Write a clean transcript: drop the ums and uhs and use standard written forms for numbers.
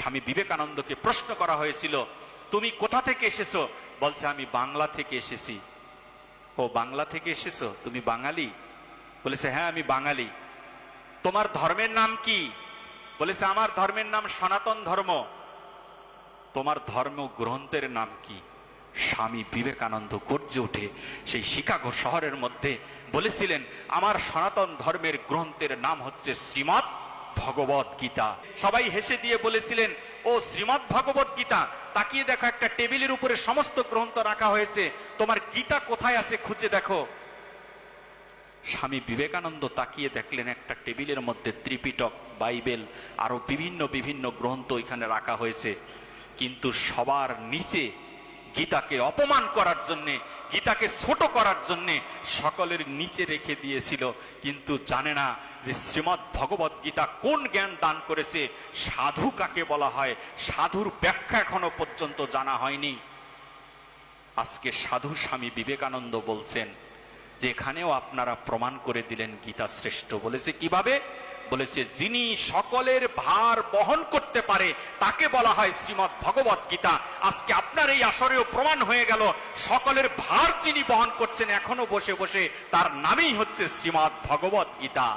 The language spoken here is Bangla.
স্বামী বিবেকানন্দকে প্রশ্ন করা হয়েছিল, তুমি কোথা থেকে এসেছো? বলছে, আমি বাংলা থেকে এসেছি। ও বাংলা থেকে এসেছো, তুমি বাঙালি? বলেছে, হ্যাঁ আমি বাঙালি। তোমার ধর্মের নাম কি? বলেছে, আমার ধর্মের নাম সনাতন ধর্ম। তোমার ধর্ম গ্রন্থের নাম কি? স্বামী বিবেকানন্দ গর্জে ওঠে সেই শিকাগো শহরের মধ্যে বলেছিলেন, আমার সনাতন ধর্মের গ্রন্থের নাম হচ্ছে শ্রীমদ্ ভগবত গীতা। সবাই হেসে দিয়ে বলেছিলেন, ও শ্রীমদ্ ভগবত গীতা, তাকিয়ে দেখো একটা টেবিলের উপরে সমস্ত গ্রন্থ রাখা হয়েছে, তোমার গীতা কোথায় আছে খুঁজে দেখো। স্বামী বিবেকানন্দ তাকিয়ে দেখলেন একটা টেবিলের মধ্যে ত্রিপিটক, বাইবেল, আরো বিভিন্ন বিভিন্ন গ্রন্থ এখানে রাখা হয়েছে, কিন্তু সবার নিচে গীতাকে অপমান করার জন্যে, গীতাকে ছোট করার জন্যে সকলের নিচে রেখে দিয়েছিল। কিন্তু জানে না যে শ্রীমদ্ ভগবত গীতা কোন জ্ঞান দান করেছে, সাধু কাকে বলা হয়, সাধুর ব্যাখ্যা এখনো পর্যন্ত জানা হয়নি। আজকে সাধু স্বামী বিবেকানন্দ বলছেন যে এখানেও আপনারা প্রমাণ করে দিলেন গীতা শ্রেষ্ঠ। বলেছে কিভাবে? বলেছে, যিনি সকলের ভার বহন করতে পারে তাকে বলা হয় শ্রীমদ্ ভগবত গীতা। আজকে আপনার এই আসরেও প্রমাণ হয়ে গেল, সকলের ভার যিনি বহন করছেন এখনো বসে বসে, তার নামেই হচ্ছে শ্রীমদ্ ভগবত গীতা।